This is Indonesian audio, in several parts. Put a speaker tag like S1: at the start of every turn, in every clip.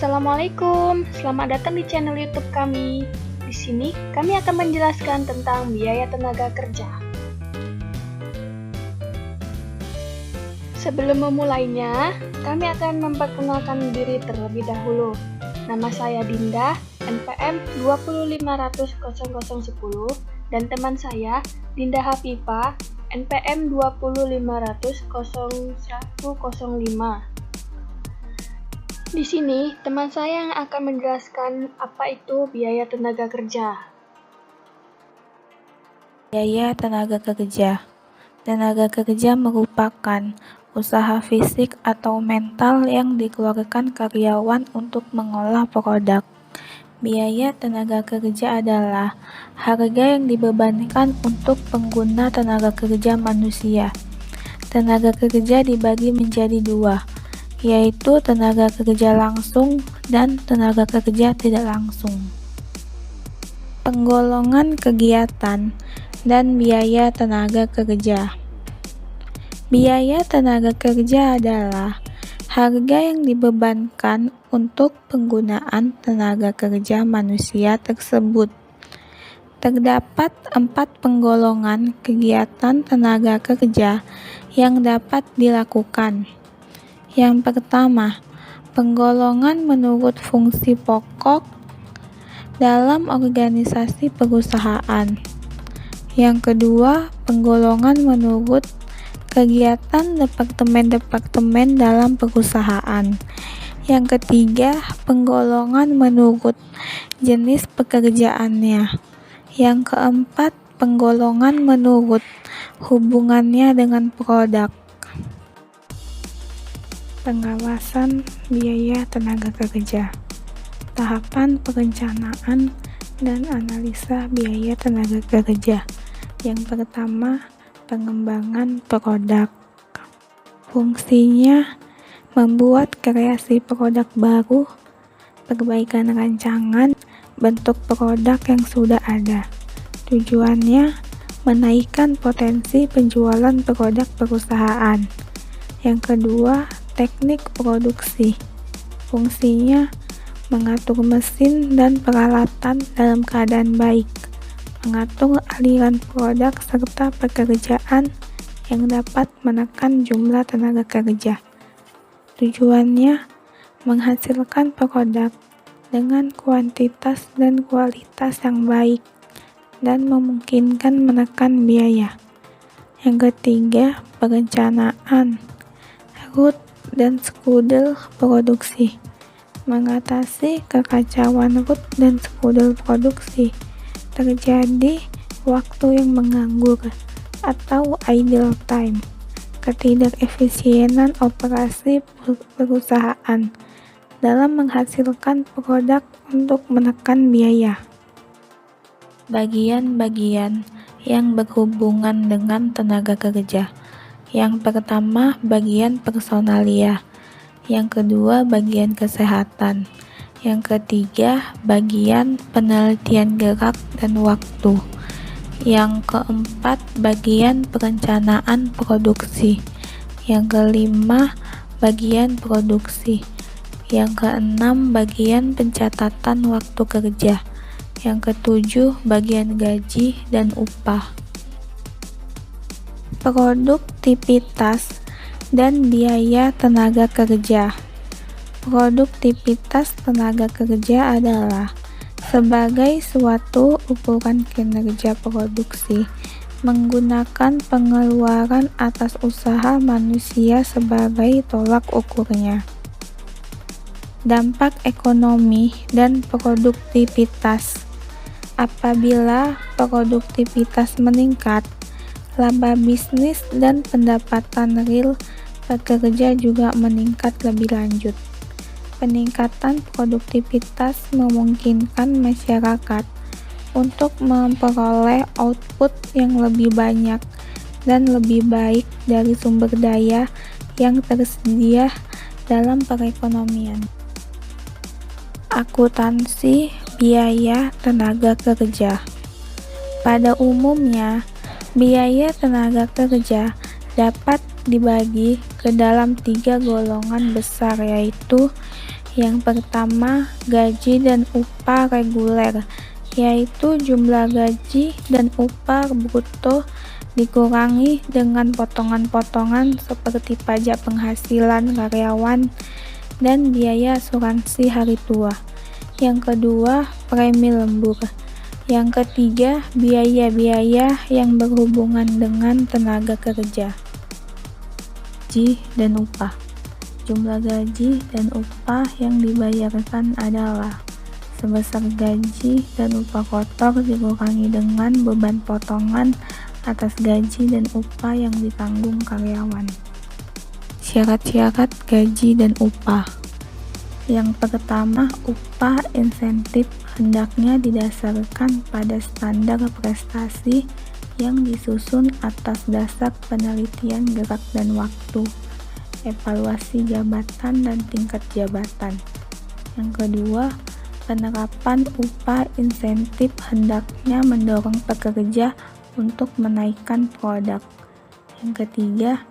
S1: Assalamualaikum, selamat datang di channel YouTube kami. Di sini kami akan menjelaskan tentang biaya tenaga kerja. Sebelum memulainya, kami akan memperkenalkan diri terlebih dahulu. Nama saya Dinda, NPM 2505010, dan teman saya Dinda Hafifah, NPM 250500105. Di sini, teman saya yang akan menjelaskan apa itu biaya tenaga kerja.
S2: Biaya tenaga kerja. Tenaga kerja merupakan usaha fisik atau mental yang dikeluarkan karyawan untuk mengolah produk. Biaya tenaga kerja adalah harga yang dibebankan untuk pengguna tenaga kerja manusia. Tenaga kerja dibagi menjadi dua, yaitu tenaga kerja langsung dan tenaga kerja tidak langsung. Penggolongan kegiatan dan biaya tenaga kerja. Biaya tenaga kerja adalah harga yang dibebankan untuk penggunaan tenaga kerja manusia tersebut. Terdapat 4 penggolongan kegiatan tenaga kerja yang dapat dilakukan. Yang pertama, penggolongan menurut fungsi pokok dalam organisasi perusahaan. Yang kedua, penggolongan menurut kegiatan departemen-departemen dalam perusahaan. Yang ketiga, penggolongan menurut jenis pekerjaannya. Yang keempat, penggolongan menurut hubungannya dengan produk. Pengawasan biaya tenaga kerja. Tahapan perencanaan dan analisa biaya tenaga kerja. Yang pertama, pengembangan produk. Fungsinya membuat kreasi produk baru, perbaikan rancangan, bentuk produk yang sudah ada. Tujuannya menaikkan potensi penjualan produk perusahaan. Yang kedua, teknik produksi. Fungsinya mengatur mesin dan peralatan dalam keadaan baik, mengatur aliran produk serta pekerjaan yang dapat menekan jumlah tenaga kerja. Tujuannya menghasilkan produk dengan kuantitas dan kualitas yang baik dan memungkinkan menekan biaya. Yang ketiga, perencanaan. Root dan skedul produksi. Mengatasi kekacauan root dan skedul produksi. Terjadi waktu yang menganggur atau idle time. Ketidakefisienan operasi perusahaan dalam menghasilkan produk untuk menekan biaya. Bagian-bagian yang berhubungan dengan tenaga kerja. Yang pertama, bagian personalia. Yang kedua, bagian kesehatan. Yang ketiga, bagian penelitian gerak dan waktu. Yang keempat, bagian perencanaan produksi. Yang kelima, bagian produksi. Yang keenam, bagian pencatatan waktu kerja. Yang ketujuh, bagian gaji dan upah. Produktivitas dan biaya tenaga kerja. Produktivitas tenaga kerja adalah sebagai suatu ukuran kinerja produksi menggunakan pengeluaran atas usaha manusia sebagai tolak ukurnya. Dampak ekonomi dan produktivitas. Apabila produktivitas meningkat, laba bisnis dan pendapatan real pekerja juga meningkat lebih lanjut. Peningkatan produktivitas memungkinkan masyarakat untuk memperoleh output yang lebih banyak dan lebih baik dari sumber daya yang tersedia dalam perekonomian. Akuntansi biaya tenaga kerja. Pada umumnya, biaya tenaga kerja dapat dibagi ke dalam 3 golongan besar, yaitu Yang pertama, gaji dan upah reguler, yaitu jumlah gaji dan upah bruto dikurangi dengan potongan-potongan seperti pajak penghasilan karyawan dan biaya asuransi hari tua. Yang kedua, premi lembur. Yang ketiga, biaya-biaya yang berhubungan dengan tenaga kerja. Gaji dan upah. Jumlah gaji dan upah yang dibayarkan adalah sebesar gaji dan upah kotor dikurangi dengan beban potongan atas gaji dan upah yang ditanggung karyawan. Syarat-syarat gaji dan upah. Yang pertama, upah insentif hendaknya didasarkan pada standar prestasi yang disusun atas dasar penelitian gerak dan waktu, evaluasi jabatan dan tingkat jabatan. Yang kedua, penerapan upah insentif hendaknya mendorong pekerja untuk menaikkan produk. Yang ketiga,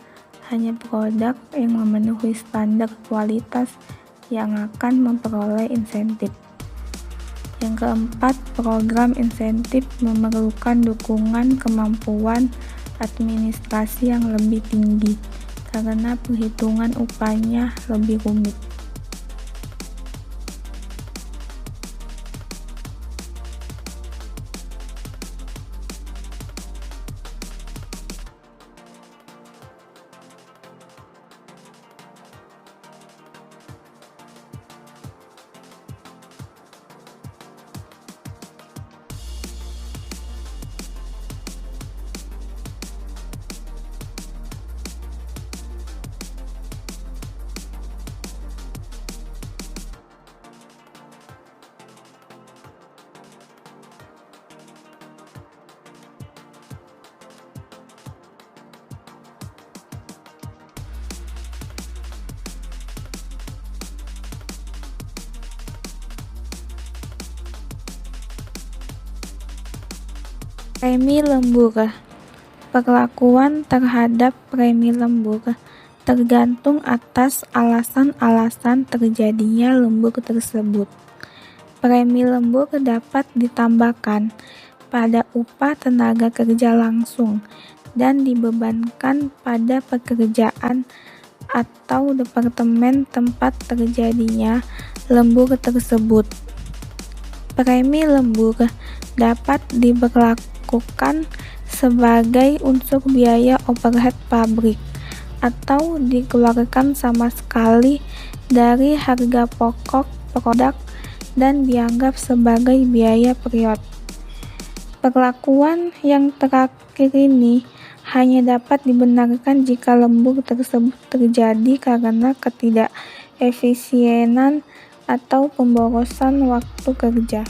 S2: hanya produk yang memenuhi standar kualitas yang akan memperoleh insentif. Yang keempat, program insentif memerlukan dukungan kemampuan administrasi yang lebih tinggi karena perhitungan upahnya lebih rumit. Premi lembur. Perlakuan terhadap premi lembur tergantung atas alasan-alasan terjadinya lembur tersebut. Premi lembur dapat ditambahkan pada upah tenaga kerja langsung dan dibebankan pada pekerjaan atau departemen tempat terjadinya lembur tersebut. Premi lembur dapat diberlakukan sebagai unsur biaya overhead pabrik atau dikeluarkan sama sekali dari harga pokok produk dan dianggap sebagai biaya period. Perlakuan yang terakhir ini hanya dapat dibenarkan jika lembur tersebut terjadi karena ketidakefisienan atau pemborosan waktu kerja.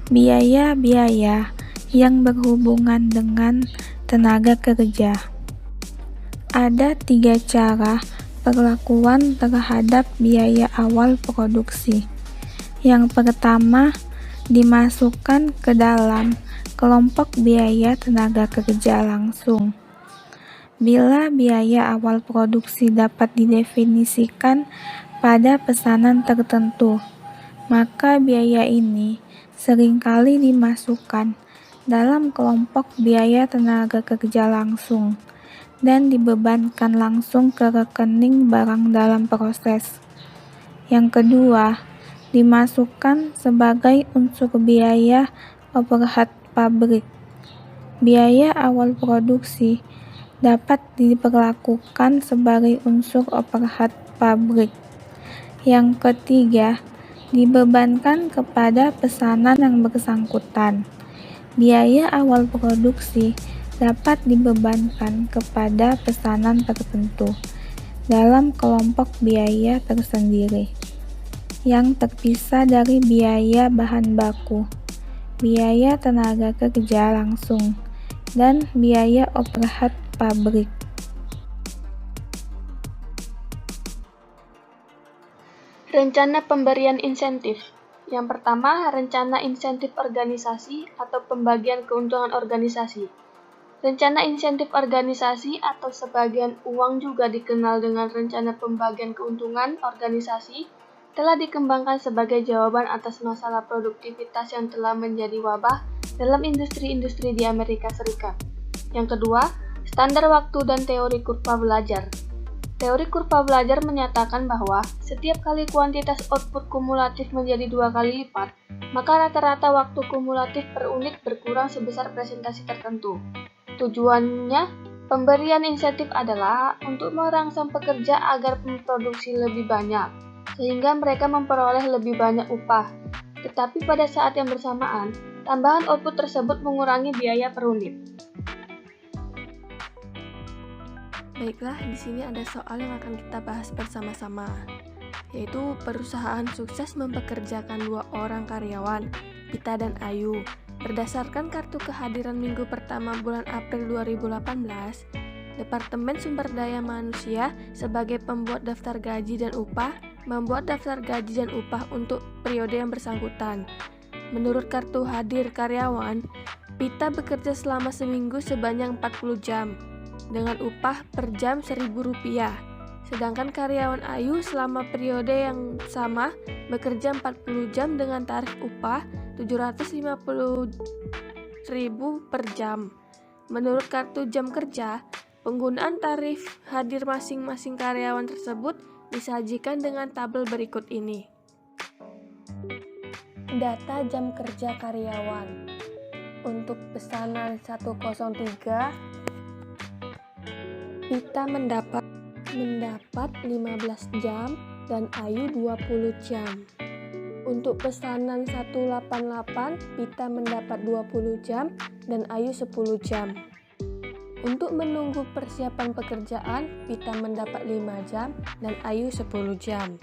S2: Biaya-biaya yang berhubungan dengan tenaga kerja. Ada 3 cara perlakuan terhadap biaya awal produksi. Yang pertama, dimasukkan ke dalam kelompok biaya tenaga kerja langsung. Bila biaya awal produksi dapat didefinisikan pada pesanan tertentu, maka biaya ini seringkali dimasukkan dalam kelompok biaya tenaga kerja langsung dan dibebankan langsung ke rekening barang dalam proses. Yang kedua, dimasukkan sebagai unsur biaya overhead pabrik. Biaya awal produksi dapat diperlakukan sebagai unsur overhead pabrik. Yang ketiga, dibebankan kepada pesanan yang bersangkutan. Biaya awal produksi dapat dibebankan kepada pesanan tertentu dalam kelompok biaya tersendiri yang terpisah dari biaya bahan baku, biaya tenaga kerja langsung, dan biaya overhead pabrik.
S1: Rencana pemberian insentif. Yang pertama, rencana insentif organisasi atau pembagian keuntungan organisasi. Rencana insentif organisasi atau sebagian uang juga dikenal dengan rencana pembagian keuntungan organisasi telah dikembangkan sebagai jawaban atas masalah produktivitas yang telah menjadi wabah dalam industri-industri di Amerika Serikat. Yang kedua, standar waktu dan teori kurva belajar. Teori kurva belajar menyatakan bahwa setiap kali kuantitas output kumulatif menjadi 2 kali lipat, maka rata-rata waktu kumulatif per unit berkurang sebesar presentasi tertentu. Tujuannya, pemberian insentif adalah untuk merangsang pekerja agar memproduksi lebih banyak, sehingga mereka memperoleh lebih banyak upah. Tetapi pada saat yang bersamaan, tambahan output tersebut mengurangi biaya per unit.
S3: Baiklah, di sini ada soal yang akan kita bahas bersama-sama, yaitu perusahaan sukses mempekerjakan 2 orang karyawan, Pita dan Ayu. Berdasarkan kartu kehadiran minggu pertama bulan April 2018, Departemen Sumber Daya Manusia sebagai pembuat daftar gaji dan upah membuat daftar gaji dan upah untuk periode yang bersangkutan. Menurut kartu hadir karyawan, Pita bekerja selama seminggu sebanyak 40 jam dengan upah per jam Rp1.000. Sedangkan karyawan Ayu selama periode yang sama bekerja 40 jam dengan tarif upah Rp750.000 per jam. Menurut kartu jam kerja, penggunaan tarif hadir masing-masing karyawan tersebut disajikan dengan tabel berikut ini. Data jam kerja karyawan. Untuk pesanan 103, Pita mendapat 15 jam dan Ayu 20 jam. Untuk pesanan 188, Pita mendapat 20 jam dan Ayu 10 jam. Untuk menunggu persiapan pekerjaan, Pita mendapat 5 jam dan Ayu 10 jam.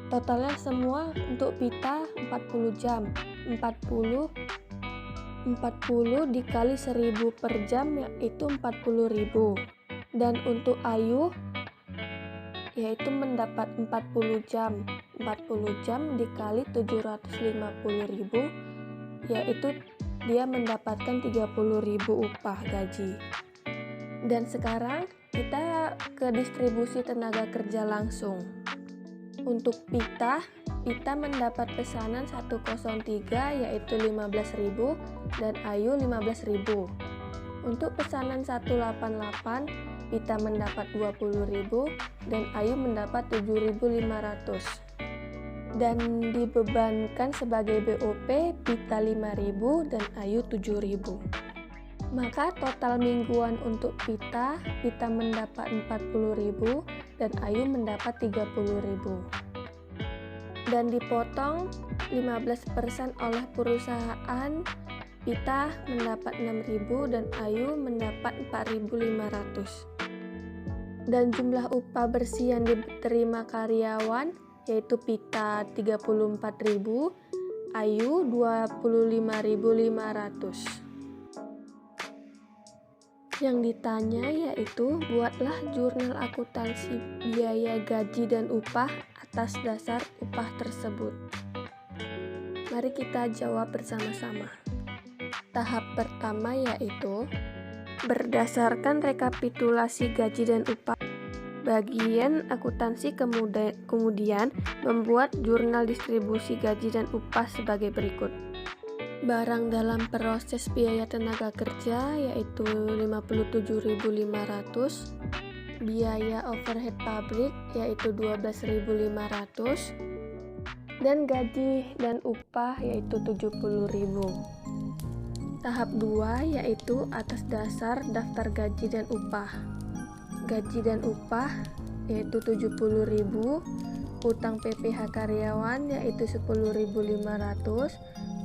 S3: Totalnya semua untuk Pita 40 jam. 40 dikali 1000 per jam yaitu 40.000. Dan untuk Ayu yaitu mendapat 40 jam. 40 jam dikali 750.000 yaitu dia mendapatkan 30.000 upah gaji. Dan sekarang kita ke distribusi tenaga kerja langsung. Untuk Pita mendapat pesanan 103 yaitu 15.000 dan Ayu 15.000. Untuk pesanan 188, Pita mendapat 20.000 dan Ayu mendapat 7.500. Dan dibebankan sebagai BOP Pita 5.000 dan Ayu 7.000. Maka total mingguan untuk Pita mendapat 40.000 dan Ayu mendapat 30.000. Dan dipotong 15% oleh perusahaan, Pita mendapat 6.000 dan Ayu mendapat 4.500. Dan jumlah upah bersih yang diterima karyawan yaitu Pita 34.000, Ayu 25.500. Yang ditanya yaitu buatlah jurnal akuntansi biaya gaji dan upah atas dasar upah tersebut. Mari kita jawab bersama-sama. Tahap pertama yaitu berdasarkan rekapitulasi gaji dan upah. Bagian akuntansi kemudian membuat jurnal distribusi gaji dan upah sebagai berikut. Barang dalam proses biaya tenaga kerja yaitu 57.500, biaya overhead pabrik yaitu 12.500, dan gaji dan upah yaitu 70.000. Tahap 2 yaitu atas dasar daftar gaji dan upah. Gaji dan upah yaitu 70.000, utang PPh karyawan yaitu 10.500,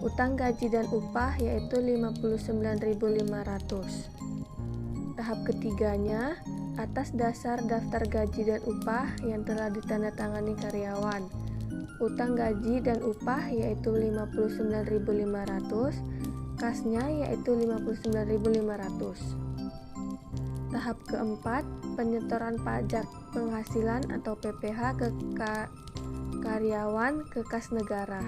S3: utang gaji dan upah yaitu 59.500. Tahap ketiganya atas dasar daftar gaji dan upah yang telah ditandatangani karyawan. Utang gaji dan upah yaitu 59.500, kasnya yaitu 59.500. Tahap keempat, penyetoran pajak penghasilan atau PPh ke karyawan ke kas negara.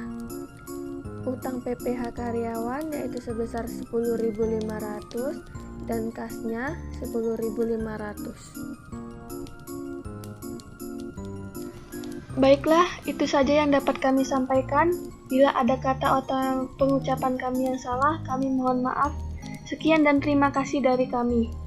S3: Utang PPh karyawan yaitu sebesar 10.500 dan kasnya 10.500.
S1: Baiklah, itu saja yang dapat kami sampaikan. Bila ada kata atau pengucapan kami yang salah, kami mohon maaf. Sekian dan terima kasih dari kami.